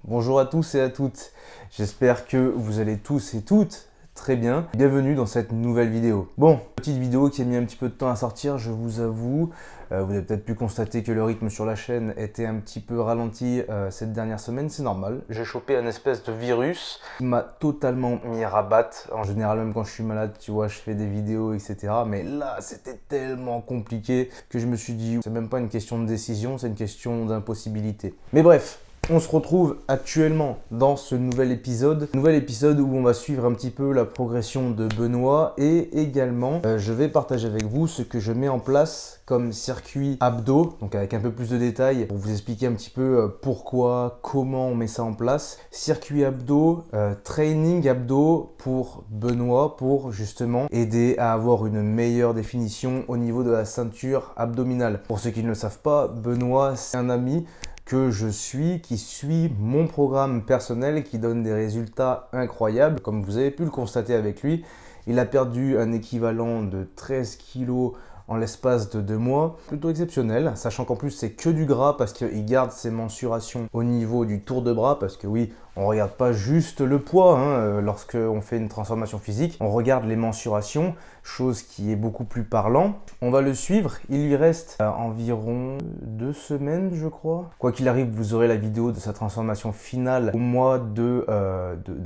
Bonjour à tous et à toutes, j'espère que vous allez tous et toutes très bien. Bienvenue dans cette nouvelle vidéo. Bon, petite vidéo qui a mis un petit peu de temps à sortir, je vous avoue. Vous avez peut-être pu constater que le rythme sur la chaîne était un petit peu ralenti cette dernière semaine, c'est normal. J'ai chopé un espèce de virus qui m'a totalement mis à rabat. En général, même quand je suis malade, tu vois, je fais des vidéos, etc. Mais là, c'était tellement compliqué que je me suis dit, c'est même pas une question de décision, c'est une question d'impossibilité. Mais bref. On se retrouve actuellement dans ce nouvel épisode où on va suivre un petit peu la progression de Benoît et également je vais partager avec vous ce que je mets en place comme circuit abdos, donc avec un peu plus de détails pour vous expliquer un petit peu pourquoi, comment on met ça en place. Circuit abdos, training abdos pour Benoît pour justement aider à avoir une meilleure définition au niveau de la ceinture abdominale. Pour ceux qui ne le savent pas, Benoît c'est un ami que je suis, qui suit mon programme personnel qui donne des résultats incroyables. Comme vous avez pu le constater avec lui, il a perdu un équivalent de 13 kilos en l'espace de 2 mois. Plutôt exceptionnel, sachant qu'en plus c'est que du gras parce qu'il garde ses mensurations au niveau du tour de bras. Parce que oui, on ne regarde pas juste le poids lorsqu'on fait une transformation physique. On regarde les mensurations, chose qui est beaucoup plus parlant. On va le suivre, il lui reste environ 2 semaines je crois. Quoi qu'il arrive, vous aurez la vidéo de sa transformation finale au mois de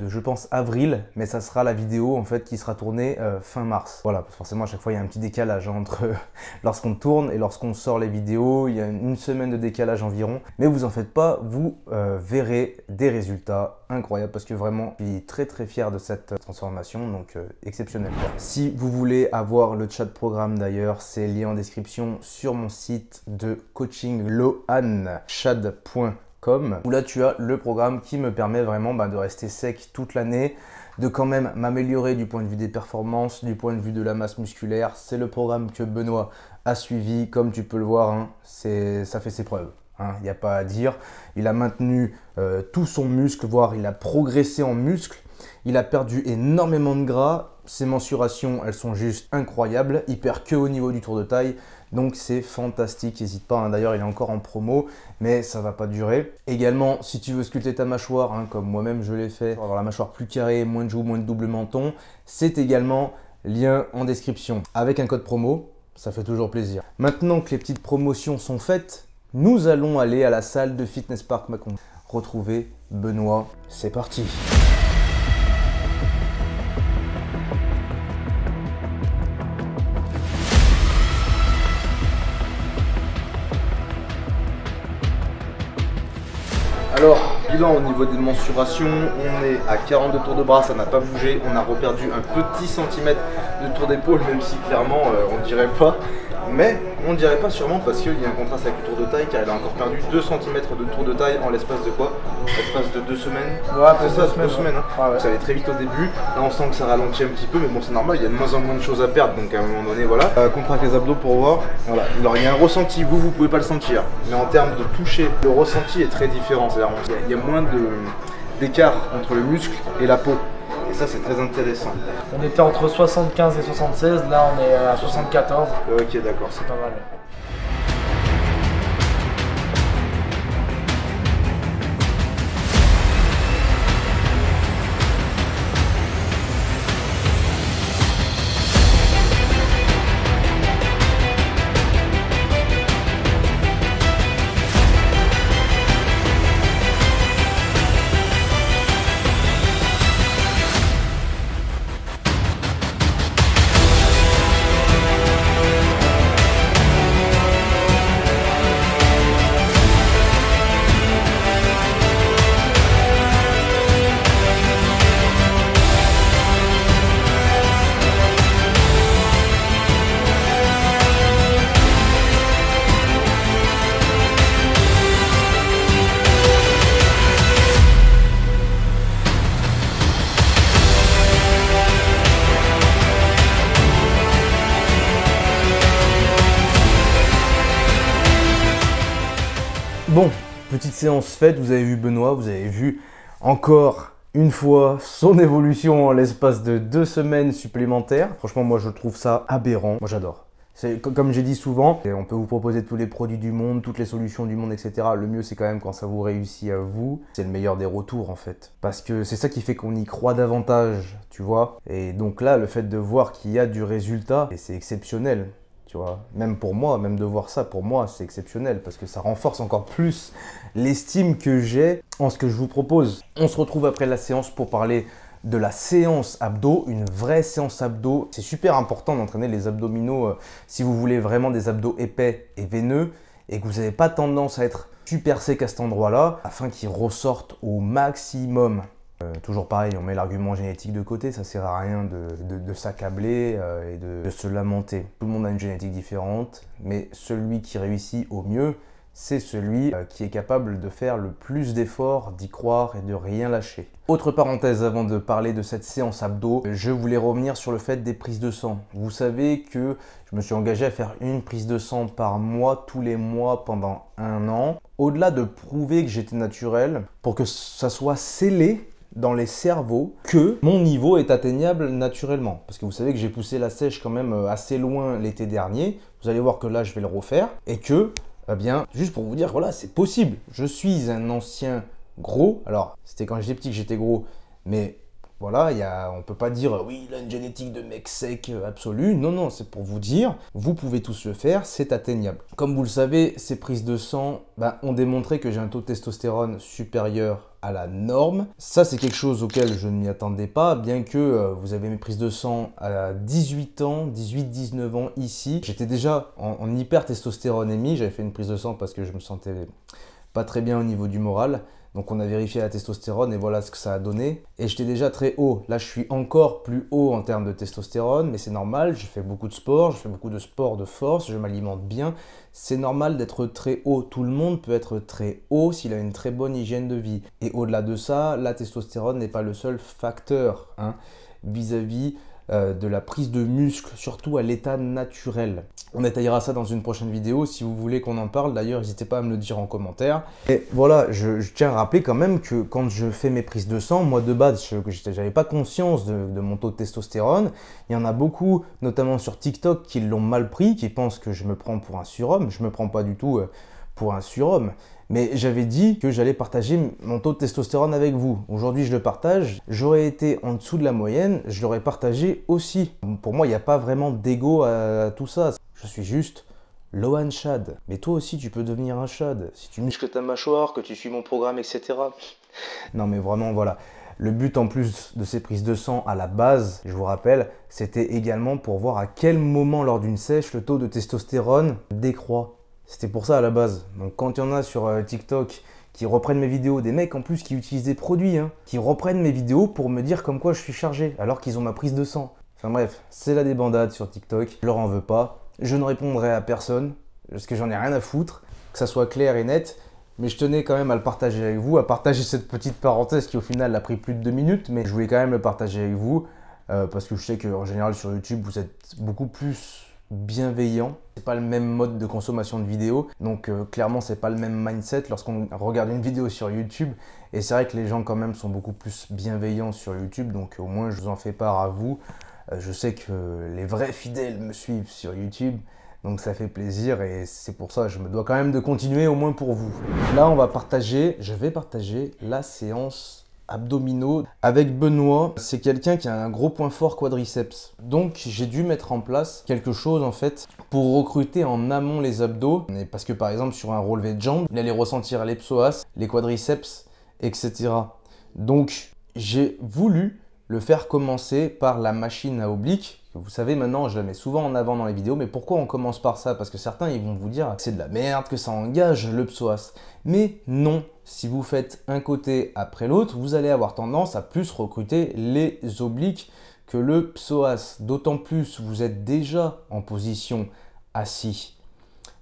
je pense avril. Mais ça sera la vidéo en fait qui sera tournée fin mars. Voilà, parce que forcément à chaque fois il y a un petit décalage entre lorsqu'on tourne et lorsqu'on sort les vidéos. Il y a une semaine de décalage environ. Mais vous en faites pas, vous verrez des résultats incroyables parce que vraiment je suis très fier de cette transformation, donc exceptionnel. Si vous voulez avoir le chat programme d'ailleurs, c'est lié en description sur mon site de coaching lohanchad.com où là tu as le programme qui me permet vraiment de rester sec toute l'année, de quand même m'améliorer du point de vue des performances, du point de vue de la masse musculaire. C'est le programme que Benoît a suivi, comme tu peux le voir, ça fait ses preuves. Il n'y a pas à dire, il a maintenu tout son muscle, voire il a progressé en muscle, il a perdu énormément de gras, ses mensurations elles sont juste incroyables, il perd que au niveau du tour de taille, donc c'est fantastique, n'hésite pas, d'ailleurs il est encore en promo, mais ça va pas durer. Également, si tu veux sculpter ta mâchoire, comme moi-même je l'ai fait, pour avoir la mâchoire plus carrée, moins de joues, moins de double menton, c'est également lien en description. Avec un code promo, ça fait toujours plaisir. Maintenant que les petites promotions sont faites, nous allons aller à la salle de Fitness Park Mâcon. Retrouver Benoît, c'est parti. Alors, bilan au niveau des mensurations, on est à 42 tours de bras, ça n'a pas bougé. On a reperdu un petit centimètre de tour d'épaule, même si clairement on dirait pas. Mais on dirait pas sûrement parce qu'il y a un contraste avec le tour de taille, car il a encore perdu 2 cm de tour de taille en l'espace de quoi? L'espace de 2 semaines. Ouais, c'est ça, 2 semaines. Ouais. Ça allait très vite au début. Là on sent que ça ralentit un petit peu, mais bon c'est normal, il y a de moins en moins de choses à perdre, donc à un moment donné voilà. Contracte les abdos pour voir. Voilà. Alors il y a un ressenti, vous pouvez pas le sentir, mais en termes de toucher, le ressenti est très différent. C'est-à-dire il y a moins d'écart entre le muscle et la peau. Et ça c'est très intéressant. On était entre 75 et 76, là on est à 74. Ok d'accord. C'est pas mal. Bon, petite séance faite, vous avez vu Benoît, vous avez vu encore une fois son évolution en l'espace de 2 semaines supplémentaires. Franchement, moi je trouve ça aberrant, moi j'adore. Comme j'ai dit souvent, on peut vous proposer tous les produits du monde, toutes les solutions du monde, etc. Le mieux, c'est quand même quand ça vous réussit à vous. C'est le meilleur des retours, en fait. Parce que c'est ça qui fait qu'on y croit davantage, tu vois. Et donc là, le fait de voir qu'il y a du résultat, c'est exceptionnel, tu vois. Même pour moi, même de voir ça, pour moi, c'est exceptionnel. Parce que ça renforce encore plus l'estime que j'ai en ce que je vous propose. On se retrouve après la séance pour parler de la séance abdos, une vraie séance abdos. C'est super important d'entraîner les abdominaux si vous voulez vraiment des abdos épais et veineux et que vous n'avez pas tendance à être super sec à cet endroit-là afin qu'ils ressortent au maximum. Toujours pareil, on met l'argument génétique de côté, ça sert à rien de s'accabler et de se lamenter. Tout le monde a une génétique différente, mais celui qui réussit au mieux, c'est celui qui est capable de faire le plus d'efforts, d'y croire et de rien lâcher. Autre parenthèse avant de parler de cette séance abdos, je voulais revenir sur le fait des prises de sang. Vous savez que je me suis engagé à faire une prise de sang par mois, tous les mois pendant 1 an. Au-delà de prouver que j'étais naturel, pour que ça soit scellé dans les cerveaux que mon niveau est atteignable naturellement. Parce que vous savez que j'ai poussé la sèche quand même assez loin l'été dernier. Vous allez voir que là, je vais le refaire et que eh bien, juste pour vous dire, voilà, c'est possible. Je suis un ancien gros. Alors, c'était quand j'étais petit que j'étais gros. Mais voilà, on ne peut pas dire, oui, il a une génétique de mec sec absolue. Non, non, c'est pour vous dire, vous pouvez tous le faire, c'est atteignable. Comme vous le savez, ces prises de sang ont démontré que j'ai un taux de testostérone supérieur à la norme. Ça, c'est quelque chose auquel je ne m'y attendais pas, bien que vous avez mes prises de sang à 18 ans, 18-19 ans ici. J'étais déjà en hypertestostéronémie, j'avais fait une prise de sang parce que je me sentais pas très bien au niveau du moral. Donc on a vérifié la testostérone et voilà ce que ça a donné. Et j'étais déjà très haut. Là, je suis encore plus haut en termes de testostérone, mais c'est normal. Je fais beaucoup de sport, je fais beaucoup de sport de force, je m'alimente bien. C'est normal d'être très haut. Tout le monde peut être très haut s'il a une très bonne hygiène de vie. Et au-delà de ça, la testostérone n'est pas le seul facteur vis-à-vis de la prise de muscle, surtout à l'état naturel. On détaillera ça dans une prochaine vidéo si vous voulez qu'on en parle. D'ailleurs, n'hésitez pas à me le dire en commentaire. Et voilà, je tiens à rappeler quand même que quand je fais mes prises de sang, moi de base, je n'avais pas conscience de mon taux de testostérone. Il y en a beaucoup, notamment sur TikTok, qui l'ont mal pris, qui pensent que je me prends pour un surhomme. Je ne me prends pas du tout pour un surhomme. Mais j'avais dit que j'allais partager mon taux de testostérone avec vous. Aujourd'hui, je le partage. J'aurais été en dessous de la moyenne, je l'aurais partagé aussi. Pour moi, il n'y a pas vraiment d'ego à tout ça. Je suis juste Lohan Chad. Mais toi aussi, tu peux devenir un Chad. Si tu muscles ta mâchoire, que tu suis mon programme, etc. Non, mais vraiment, voilà. Le but en plus de ces prises de sang à la base, je vous rappelle, c'était également pour voir à quel moment lors d'une sèche, le taux de testostérone décroît. C'était pour ça à la base. Donc quand il y en a sur TikTok qui reprennent mes vidéos, des mecs en plus qui utilisent des produits, qui reprennent mes vidéos pour me dire comme quoi je suis chargé, alors qu'ils ont ma prise de sang. Enfin bref, c'est la débandade sur TikTok, je leur en veux pas. Je ne répondrai à personne, parce que j'en ai rien à foutre, que ça soit clair et net. Mais je tenais quand même à le partager avec vous, à partager cette petite parenthèse qui au final a pris plus de 2 minutes. Mais je voulais quand même le partager avec vous, parce que je sais qu'en général sur YouTube, vous êtes beaucoup plus bienveillant. C'est pas le même mode de consommation de vidéos, donc clairement c'est pas le même mindset lorsqu'on regarde une vidéo sur YouTube. Et c'est vrai que les gens quand même sont beaucoup plus bienveillants sur YouTube, donc au moins je vous en fais part à vous. Je sais que les vrais fidèles me suivent sur YouTube, donc ça fait plaisir et c'est pour ça que je me dois quand même de continuer au moins pour vous. Là je vais partager la séance abdominaux avec Benoît. C'est quelqu'un qui a un gros point fort quadriceps. Donc j'ai dû mettre en place quelque chose en fait pour recruter en amont les abdos. Parce que par exemple sur un relevé de jambes, il allait ressentir les psoas, les quadriceps, etc. Donc j'ai voulu le faire commencer par la machine à obliques. Vous savez maintenant, je la mets souvent en avant dans les vidéos, mais pourquoi on commence par ça? Parce que certains ils vont vous dire que c'est de la merde, que ça engage le psoas. Mais non, si vous faites un côté après l'autre, vous allez avoir tendance à plus recruter les obliques que le psoas. D'autant plus vous êtes déjà en position assis.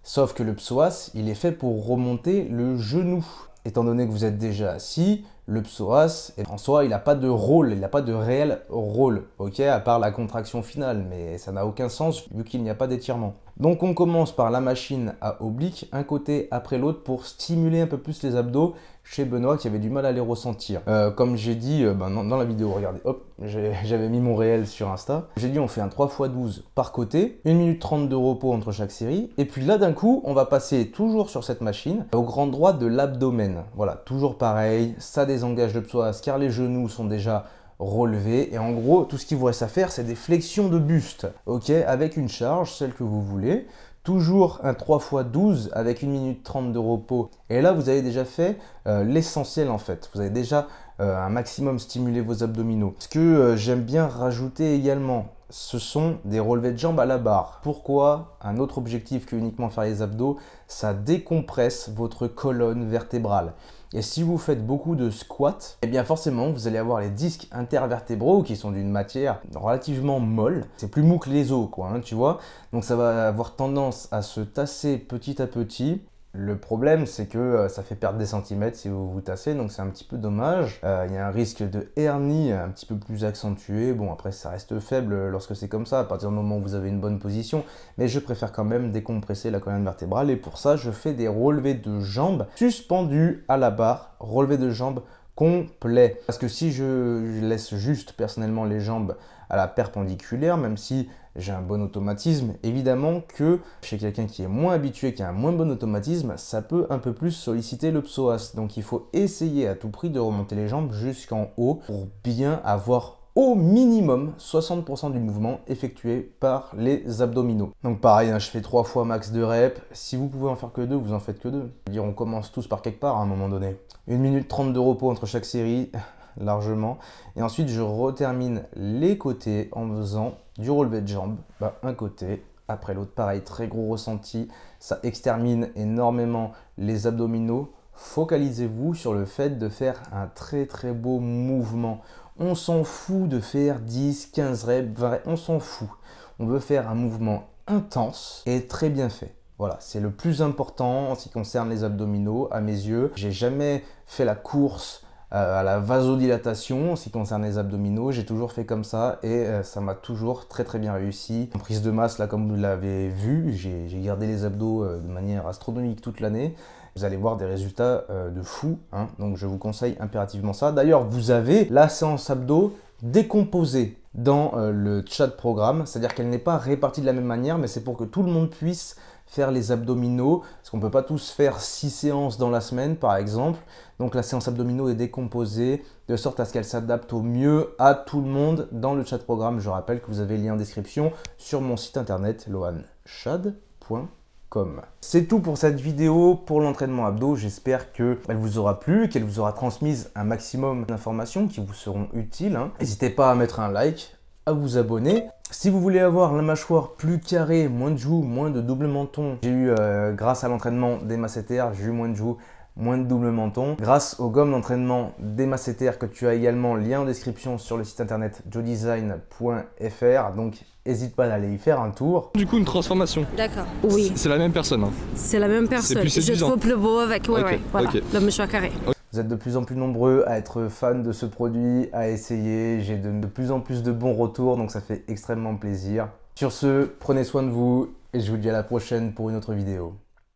Sauf que le psoas, il est fait pour remonter le genou. Étant donné que vous êtes déjà assis, le psoas, en soi, il n'a pas de rôle, il n'a pas de réel rôle, ok, à part la contraction finale, mais ça n'a aucun sens vu qu'il n'y a pas d'étirement. Donc on commence par la machine à oblique, un côté après l'autre pour stimuler un peu plus les abdos. chez Benoît qui avait du mal à les ressentir. Comme j'ai dit dans la vidéo, regardez, hop, j'avais mis mon réel sur Insta. J'ai dit on fait un 3x12 par côté, 1 minute 30 de repos entre chaque série. Et puis là d'un coup, on va passer toujours sur cette machine au grand droit de l'abdomen. Voilà, toujours pareil, ça désengage le psoas car les genoux sont déjà relevés. Et en gros, tout ce qu'il vous reste à faire, c'est des flexions de buste, ok, avec une charge, celle que vous voulez. Toujours un 3x12 avec 1 minute 30 de repos. Et là, vous avez déjà fait l'essentiel en fait. Vous avez déjà un maximum stimulé vos abdominaux. Ce que j'aime bien rajouter également, ce sont des relevés de jambes à la barre. Pourquoi? Un autre objectif que uniquement faire les abdos, ça décompresse votre colonne vertébrale. Et si vous faites beaucoup de squats, eh bien forcément vous allez avoir les disques intervertébraux qui sont d'une matière relativement molle. C'est plus mou que les os quoi, hein, tu vois. Donc ça va avoir tendance à se tasser petit à petit. Le problème, c'est que ça fait perdre des centimètres si vous vous tassez, donc c'est un petit peu dommage. Il y a un risque de hernie un petit peu plus accentué. Bon, après, ça reste faible lorsque c'est comme ça, à partir du moment où vous avez une bonne position. Mais je préfère quand même décompresser la colonne vertébrale. Et pour ça, je fais des relevés de jambes suspendus à la barre. Relevés de jambes complet. Parce que si je laisse juste personnellement les jambes à la perpendiculaire, même si j'ai un bon automatisme, évidemment que chez quelqu'un qui est moins habitué, qui a un moins bon automatisme, ça peut un peu plus solliciter le psoas. Donc il faut essayer à tout prix de remonter les jambes jusqu'en haut pour bien avoir au minimum 60% du mouvement effectué par les abdominaux. Donc pareil, hein, je fais 3 fois max de reps. Si vous pouvez en faire que 2, vous en faites que 2. C'est-à-dire on commence tous par quelque part à un moment donné. 1 minute 30 de repos entre chaque série, largement. Et ensuite, je retermine les côtés en faisant du relevé de jambes. Un côté après l'autre. Pareil, très gros ressenti. Ça extermine énormément les abdominaux. Focalisez-vous sur le fait de faire un très très beau mouvement. On s'en fout de faire 10, 15 reps, 20 reps, on s'en fout. On veut faire un mouvement intense et très bien fait. Voilà, c'est le plus important en ce qui concerne les abdominaux à mes yeux. J'ai jamais fait la course à la vasodilatation en ce qui concerne les abdominaux. J'ai toujours fait comme ça et ça m'a toujours très très bien réussi. En prise de masse, là comme vous l'avez vu, j'ai gardé les abdos de manière astronomique toute l'année. Vous allez voir des résultats de fou, hein. Donc je vous conseille impérativement ça. D'ailleurs, vous avez la séance abdos décomposée dans le chat programme, c'est-à-dire qu'elle n'est pas répartie de la même manière, mais c'est pour que tout le monde puisse faire les abdominaux, parce qu'on ne peut pas tous faire 6 séances dans la semaine par exemple. Donc la séance abdominaux est décomposée de sorte à ce qu'elle s'adapte au mieux à tout le monde dans le chat programme. Je rappelle que vous avez le lien en description sur mon site internet loanchad.com. C'est tout pour cette vidéo pour l'entraînement abdos. J'espère qu'elle vous aura plu, qu'elle vous aura transmise un maximum d'informations qui vous seront utiles, hein. N'hésitez pas à mettre un like, à vous abonner. Si vous voulez avoir la mâchoire plus carrée, moins de joues, moins de double menton, j'ai eu grâce à l'entraînement des masséters, j'ai eu moins de joues, moins de double menton. Grâce aux gommes d'entraînement des masséters que tu as également, lien en description sur le site internet joedesign.fr. Donc n'hésite pas à aller y faire un tour. Du coup, une transformation. D'accord. Oui. C'est la même personne. Hein. C'est la même personne. C'est plus Je séduisant. trouve plus beau avec. Ouais, Ok, ouais. Voilà. ok. La mâchoire carrée. Vous êtes de plus en plus nombreux à être fans de ce produit, à essayer. J'ai de plus en plus de bons retours, donc ça fait extrêmement plaisir. Sur ce, prenez soin de vous et je vous dis à la prochaine pour une autre vidéo.